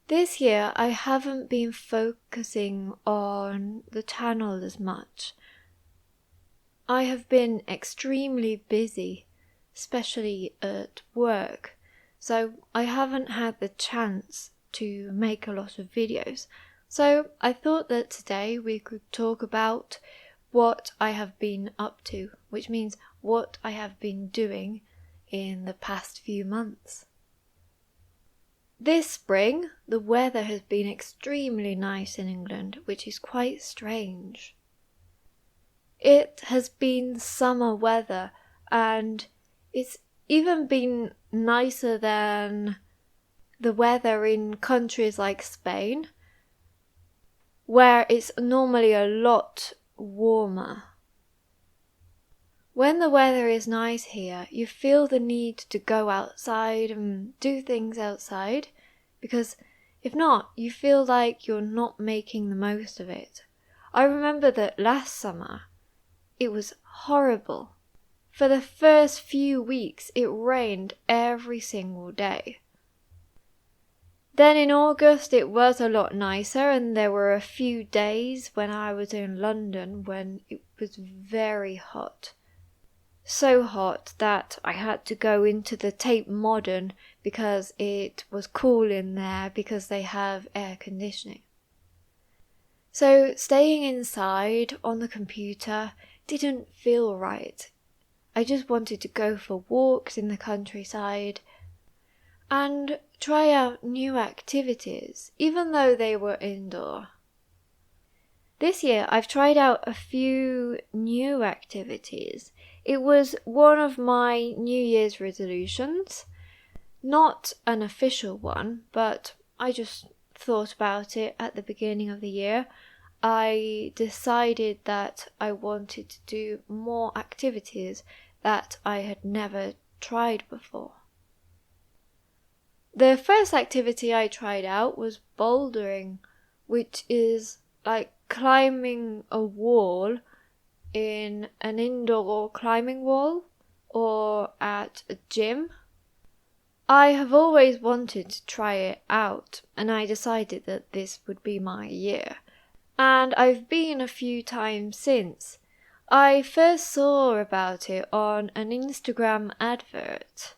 This year I haven't been focusing on the channel as much. I have been extremely busy, especially at work, so I haven't had the chance to make a lot of videos. So I thought that today we could talk about what I have been up to, which means what I have been doing in the past few months. This spring, the weather has been extremely nice in England, which is quite strange. It has been summer weather, and it's even been nicer than the weather in countries like Spain, where it's normally a lot warmer. When the weather is nice here, you feel the need to go outside and do things outside, because if not, you feel like you're not making the most of it. I remember that last summer, it was horrible. For the first few weeks, it rained every single day. Then in August, it was a lot nicer, and there were a few days when I was in London when it was very hot. So hot that I had to go into the Tate Modern because it was cool in there because they have air conditioning. So staying inside on the computer didn't feel right. I just wanted to go for walks in the countryside and try out new activities, even though they were indoor. This year I've tried out a few new activities. It was one of my New Year's resolutions, not an official one, but I just thought about it at the beginning of the year. I decided that I wanted to do more activities that I had never tried before. The first activity I tried out was bouldering, which is like climbing a wall in an indoor climbing wall or at a gym. I have always wanted to try it out, and I decided that this would be my year. And I've been a few times since. I first saw about it on an Instagram advert.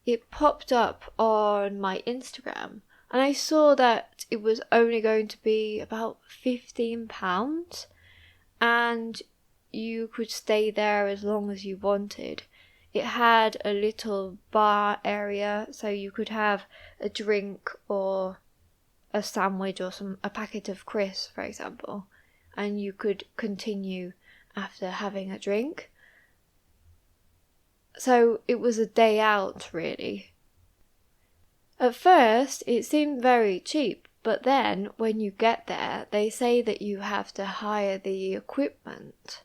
It popped up on my Instagram, and I saw that it was only going to be about £15, and you could stay there as long as you wanted. It had a little bar area, so you could have a drink or a sandwich or a packet of crisps, for example, and you could continue after having a drink. So it was a day out, really. At first, it seemed very cheap, but then when you get there, they say that you have to hire the equipment.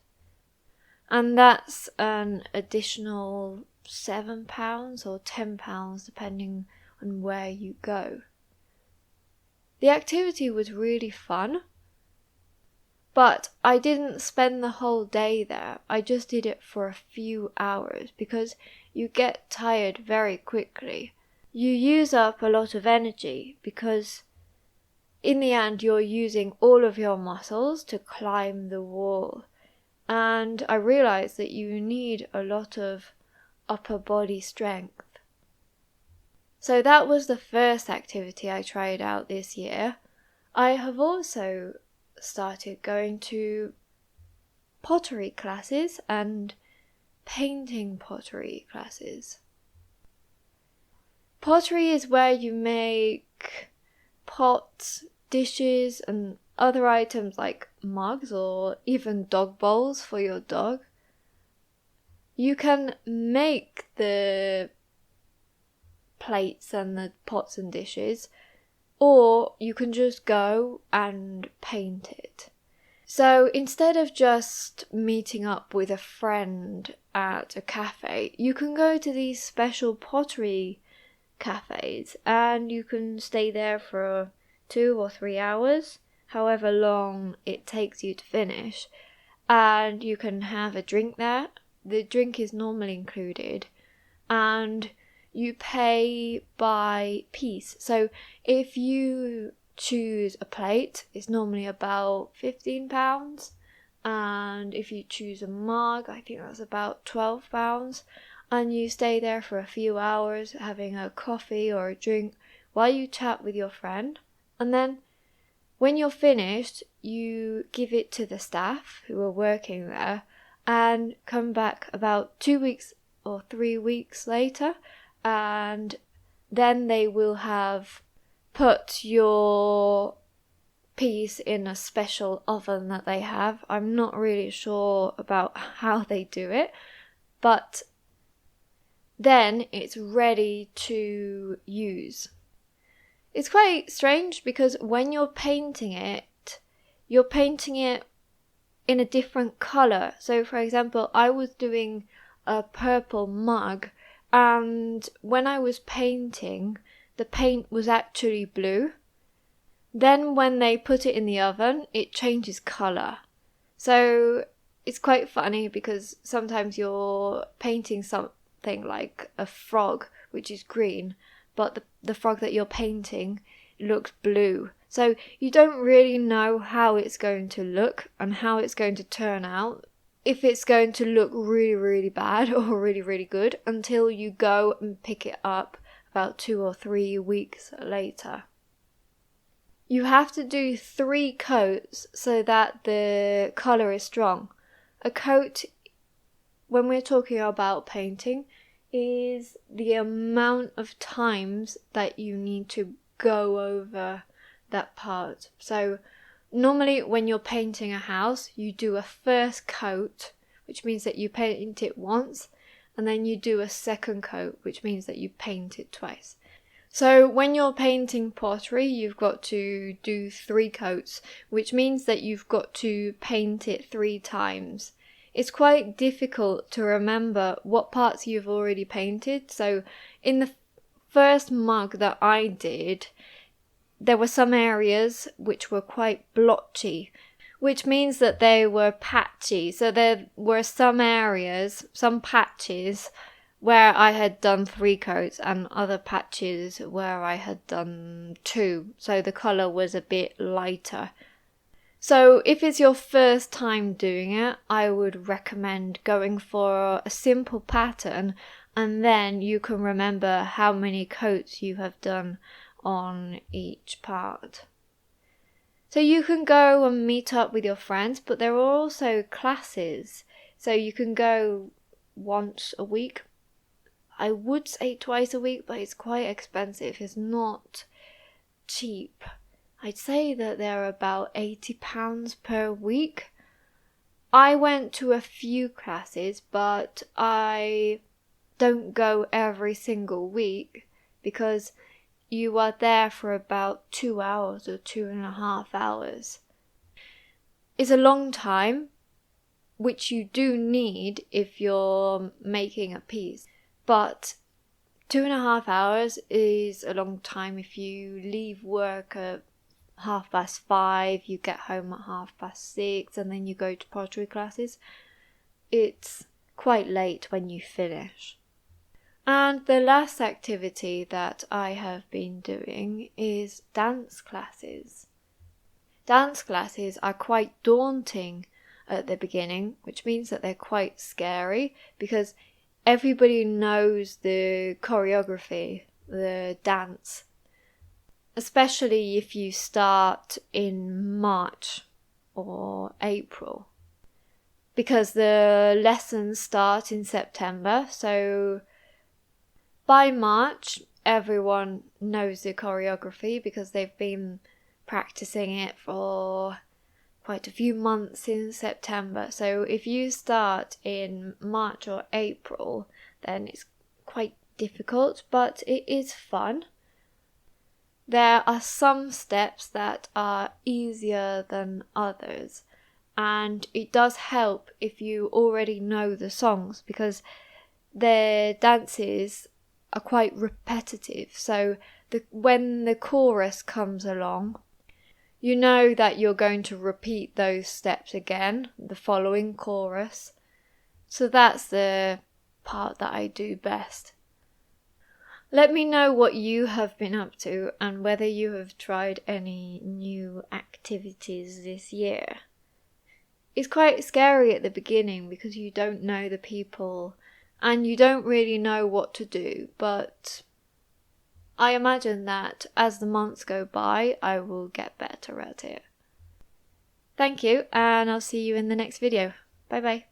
And that's an additional £7 or £10, depending on where you go. The activity was really fun, but I didn't spend the whole day there. I just did it for a few hours because you get tired very quickly. You use up a lot of energy because in the end you're using all of your muscles to climb the wall. And I realized that you need a lot of upper body strength. So that was the first activity I tried out this year. I have also started going to pottery classes and painting pottery classes. Pottery is where you make pots, dishes, and other items like mugs or even dog bowls for your dog. You can make the plates and the pots and dishes, or you can just go and paint it. So instead of just meeting up with a friend at a cafe, you can go to these special pottery cafes and you can stay there for 2 or 3 hours, however long it takes you to finish, and you can have a drink there. The drink is normally included, and you pay by piece. So if you choose a plate, it's normally about £15. And if you choose a mug, I think that's about £12. And you stay there for a few hours having a coffee or a drink while you chat with your friend. And then when you're finished, you give it to the staff who are working there and come back about 2 weeks or 3 weeks later, and then they will have put your piece in a special oven that they have. I'm not really sure about how they do it, but then it's ready to use. It's quite strange because when you're painting it in a different colour. So for example, I was doing a purple mug, and when I was painting, the paint was actually blue. Then when they put it in the oven, it changes colour. So it's quite funny because sometimes you're painting something like a frog, which is green, but the frog that you're painting looks blue. So you don't really know how it's going to look and how it's going to turn out, if it's going to look really, really bad or really, really good, until you go and pick it up about 2 or 3 weeks later. You have to do 3 coats so that the colour is strong. A coat, when we're talking about painting, is the amount of times that you need to go over that part. So normally when you're painting a house, you do a first coat, which means that you paint it once, and then you do a second coat, which means that you paint it twice. So when you're painting pottery, you've got to do 3 coats, which means that you've got to paint it 3 times. It's quite difficult to remember what parts you've already painted. So in the first mug that I did, there were some areas which were quite blotchy, which means that they were patchy. So there were some areas, some patches, where I had done 3 coats and other patches where I had done 2. So the colour was a bit lighter. So if it's your first time doing it, I would recommend going for a simple pattern, and then you can remember how many coats you have done on each part. So you can go and meet up with your friends, but there are also classes. So you can go once a week. I would say twice a week, but it's quite expensive. It's not cheap. I'd say that they're about £80 per week. I went to a few classes, but I don't go every single week because you are there for about 2 hours or 2.5 hours. It's a long time, which you do need if you're making a piece. But 2.5 hours is a long time if you leave work at 5:30, you get home at 6:30, and then you go to pottery classes. It's quite late when you finish. And the last activity that I have been doing is dance classes. Dance classes are quite daunting at the beginning, which means that they're quite scary because everybody knows the choreography, the dance, especially if you start in March or April, because the lessons start in September. So by March, everyone knows the choreography because they've been practicing it for quite a few months in September. So if you start in March or April, then it's quite difficult, but it is fun. There are some steps that are easier than others, and it does help if you already know the songs because their dances are quite repetitive. So when the chorus comes along, you know that you're going to repeat those steps again, the following chorus. So that's the part that I do best. Let me know what you have been up to and whether you have tried any new activities this year. It's quite scary at the beginning because you don't know the people and you don't really know what to do, but I imagine that as the months go by, I will get better at it. Thank you, and I'll see you in the next video. Bye bye.